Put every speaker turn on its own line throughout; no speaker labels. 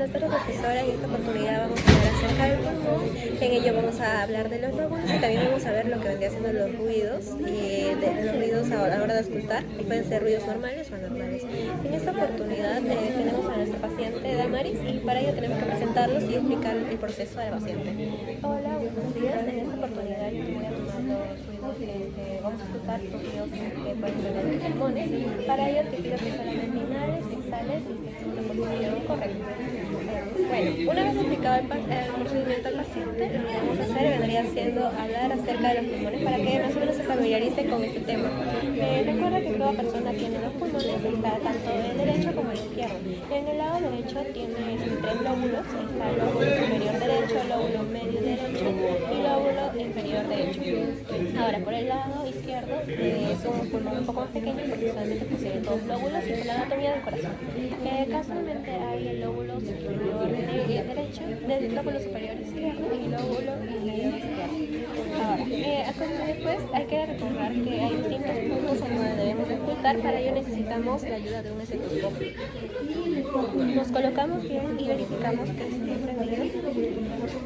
Buenas tardes, profesora. En esta oportunidad vamos a hablar acerca del pulmón. En ello vamos a hablar de los lóbulos y también vamos a ver lo que vendría siendo los ruidos a la hora de auscultar. Y pueden ser ruidos normales o anormales. En esta oportunidad tenemos a nuestro paciente Damaris y para ello tenemos que presentarlos y explicar el proceso del paciente. Hola, buenos días. En esta oportunidad yo te voy a tomar los ruidos vamos a escuchar los ruidos que pueden tener los pulmones. Para ello te pido que solamente inhales, exhales y estés en una posición correcta. Bueno, una vez explicado el procedimiento al paciente, lo que vamos a hacer vendría siendo hablar acerca de los pulmones para que más o menos se familiarice con este tema. Recuerda que cada persona tiene dos pulmones, está tanto el derecho como el izquierdo. En el lado derecho tiene tres lóbulos, está el lóbulo superior derecho, el lóbulo medio derecho y el lóbulo inferior derecho. Ahora, por el lado izquierdo es un pulmón un poco más pequeño porque solamente posee dos lóbulos y por la anatomía del corazón. Casualmente hay el lóbulo superior derecho, del lóbulo superior izquierdo y el lóbulo inferior izquierdo. Ahora, después hay que recordar que hay distintos puntos en donde debemos de ocultar, para ello necesitamos la ayuda de un estetoscopio. Nos colocamos bien y verificamos que esté prendido.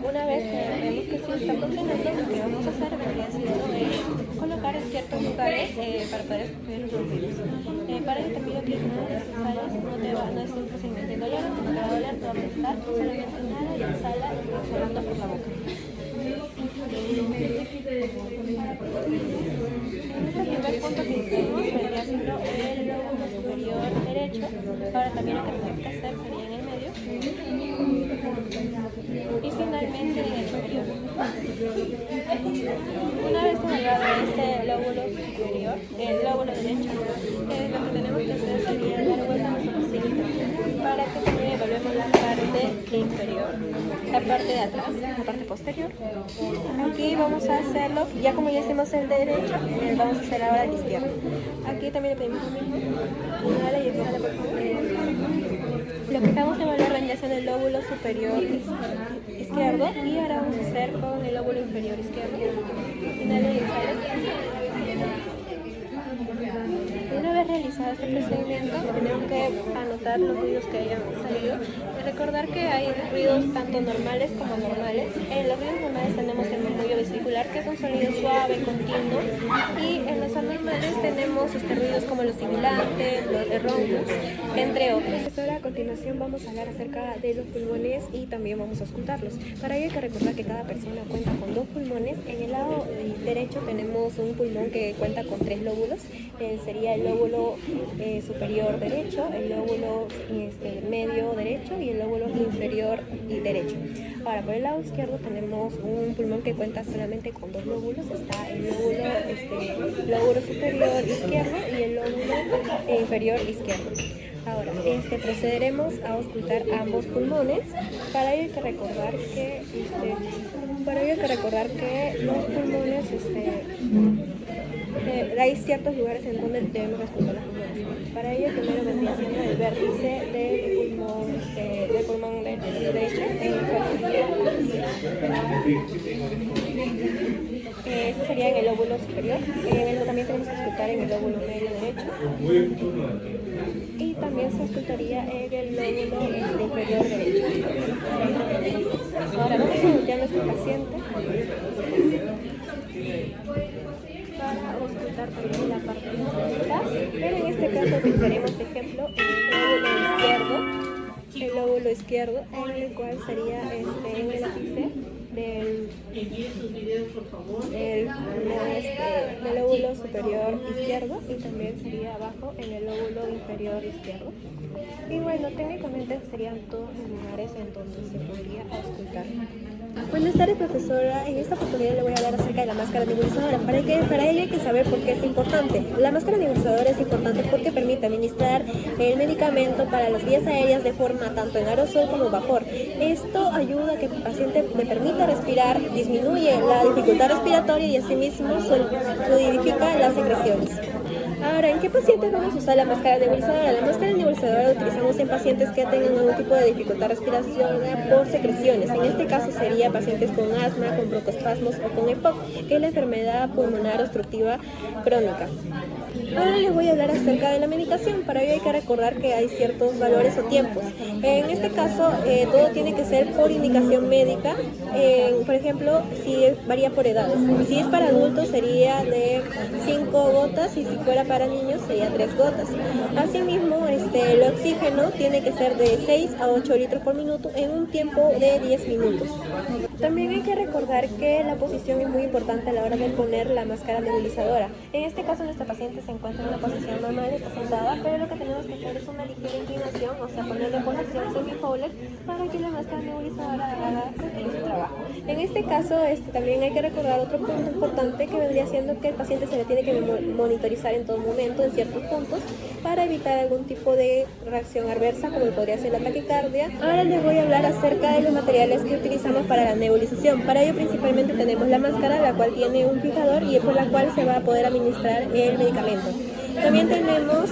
Una vez que vemos que sí está funcionando, lo que vamos a hacer vendría siendo colocar en ciertos lugares para poder escoger los ruidos. Para ello te pido que no es un procedimiento indoloro, no te va a doler, te va a prestar, solamente inhala y exhala exhalando por la boca. En este primer punto que hicimos vendría siendo el lóbulo superior derecho. Ahora también lo que tenemos que hacer sería en el medio y finalmente en el superior. Una vez llegado a este lóbulo superior, el lóbulo derecho, lo que tenemos que hacer sería dar vuelta a nuestro paciente para que también evaluemos la parte inferior, la parte de atrás, la parte posterior. Aquí vamos a hacerlo, ya como ya hicimos el derecho, vamos a hacer ahora el izquierdo. Aquí también le pedimos lo mismo, inhala y exhala por favor. Lo que acabamos de evaluar vendría siendo el lóbulo superior izquierdo y ahora vamos a hacer con el lóbulo inferior izquierdo. Inhala y exhala. Una vez realizado este procedimiento, tenemos que anotar los ruidos que hayan salido y recordar que hay ruidos tanto normales como anormales. En los ruidos normales tenemos el murmullo vesicular, que es un sonido suave, continuo, y en los anormales tenemos ruidos como los sibilantes, los roncos, entre otros. Ahora a continuación vamos a hablar acerca de los pulmones y también vamos a auscultarlos. Para ello hay que recordar que cada persona cuenta con dos pulmones. En el lado derecho tenemos un pulmón que cuenta con tres lóbulos. Sería el lóbulo superior derecho, el lóbulo medio derecho y el lóbulo inferior y derecho. Ahora, por el lado izquierdo tenemos un pulmón que cuenta solamente con dos lóbulos. Está el lóbulo superior izquierdo y el lóbulo inferior izquierdo. Ahora, procederemos a auscultar ambos pulmones. Para ello hay que recordar que los pulmones hay ciertos lugares en donde debemos auscultar los pulmones. Para ello primero vendría siendo el vértice del pulmón derecho, eso sería en el lóbulo superior. También tenemos que auscultar en el lóbulo medio derecho y también se auscultaría en el lóbulo inferior derecho. Ahora vamos a voltear a nuestro paciente para auscultar también la parte de atrás, pero en este caso utilizaremos de ejemplo el lóbulo izquierdo, en el cual sería en el ápice del lóbulo superior izquierdo y también sería abajo en el lóbulo inferior izquierdo. Y bueno, técnicamente serían todos los lugares en donde se podría auscultar. Buenas tardes, profesora. En esta oportunidad le voy a hablar acerca de la máscara nebulizadora. Para ello hay que saber por qué es importante. La máscara nebulizadora es importante porque permite administrar el medicamento para las vías aéreas de forma tanto en aerosol como vapor. Esto ayuda a que el paciente le permita respirar, disminuye la dificultad respiratoria y asimismo fluidifica las secreciones. Ahora, ¿en qué pacientes vamos a usar la máscara nebulizadora? La máscara nebulizadora la utilizamos en pacientes que tengan algún tipo de dificultad respiratoria por secreciones. En este caso sería pacientes con asma, con broncoespasmos o con EPOC, que es la enfermedad pulmonar obstructiva crónica. Ahora les voy a hablar acerca de la medicación. Para ello hay que recordar que hay ciertos valores o tiempos. En este caso, todo tiene que ser por indicación médica. Por ejemplo, si varía por edades. Si es para adultos sería de 5 gotas y si fuera para niños sería 3 gotas. Asimismo, el oxígeno tiene que ser de 6 a 8 litros por minuto en un tiempo de 10 minutos. También hay que recordar que la posición es muy importante a la hora de poner la máscara nebulizadora. En este caso nuestra paciente se encuentra en una posición normal, está sentada, pero lo que tenemos que hacer es una ligera inclinación, o sea, ponerle en posición semi-Fowler para que la máscara nebulizadora haga su trabajo. En este caso también hay que recordar otro punto importante que vendría siendo que el paciente se le tiene que monitorizar en todo momento en ciertos puntos para evitar algún tipo de reacción adversa como podría ser la taquicardia. Ahora les voy a hablar acerca de los materiales que utilizamos para la nebulización. Para ello principalmente tenemos la máscara, la cual tiene un fijador y por la cual se va a poder administrar el medicamento. También tenemos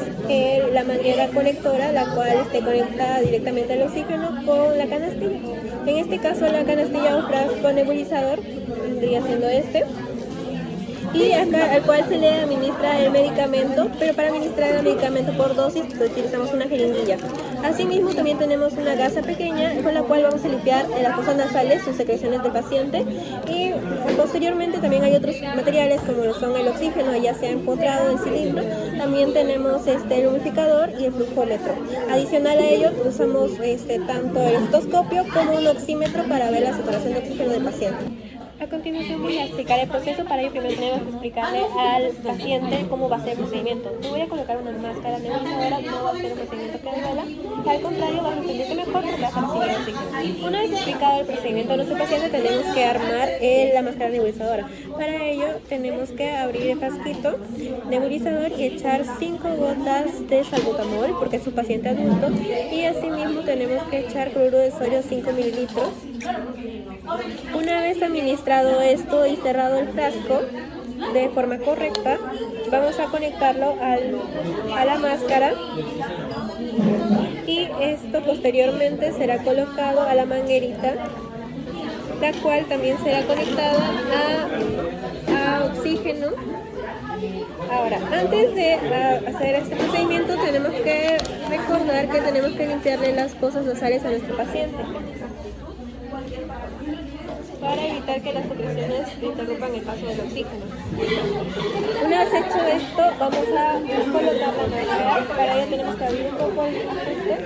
la manguera conectora, la cual conecta directamente al oxígeno con la canastilla. En este caso la canastilla o frasco nebulizador vendría siendo y acá al cual se le administra el medicamento, pero para administrar el medicamento por dosis utilizamos una jeringuilla. Asimismo también tenemos una gasa pequeña con la cual vamos a limpiar las fosas nasales, sus secreciones del paciente, y posteriormente también hay otros materiales como lo son el oxígeno, ya sea empotrado en cilindro. También tenemos el humidificador y el flujómetro. Adicional a ello usamos tanto el estetoscopio como un oxímetro para ver la saturación de oxígeno del paciente. A continuación voy a explicar el proceso. Para ello primero tenemos que explicarle al paciente cómo va a ser el procedimiento. No voy a colocar una máscara nebulizadora, no va a ser un procedimiento que duela, al contrario va a sentirse mejor porque va a recibir oxígeno. Una vez explicado el procedimiento a nuestro paciente tenemos que armar la máscara nebulizadora. Para ello tenemos que abrir el frasquito nebulizador y echar 5 gotas de salbutamol porque es un paciente adulto, y asimismo tenemos que echar cloruro de sodio 5 mililitros. Una vez administrado esto y cerrado el frasco de forma correcta, vamos a conectarlo a la máscara y esto posteriormente será colocado a la manguerita, la cual también será conectada a oxígeno. Ahora, antes de hacer este procedimiento tenemos que recordar que tenemos que limpiarle las fosas nasales a nuestro paciente para evitar que las secreciones interrumpan el paso del oxígeno. Una vez hecho esto, vamos a colocar la máscara. Para ello tenemos que abrir un poco el ajuste,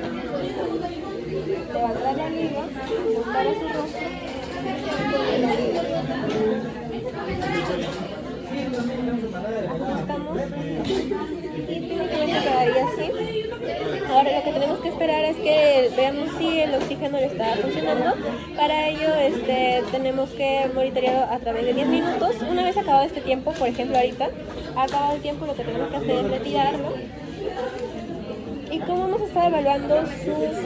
levantar la liga, buscar su rostro y la liga. Ajustamos y técnicamente quedaría así. Ahora lo que tenemos que esperar es que veamos si el oxígeno le está funcionando. Para ello tenemos que monitorearlo a través de 10 minutos. Una vez acabado este tiempo, por ejemplo ahorita, acabado el tiempo, lo que tenemos que hacer es retirarlo. Y como hemos estado evaluando sus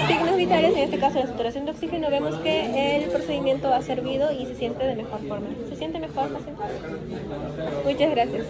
signos vitales, en este caso la saturación de oxígeno, vemos que el procedimiento ha servido y se siente de mejor forma. ¿Se siente mejor, paciente? Muchas gracias.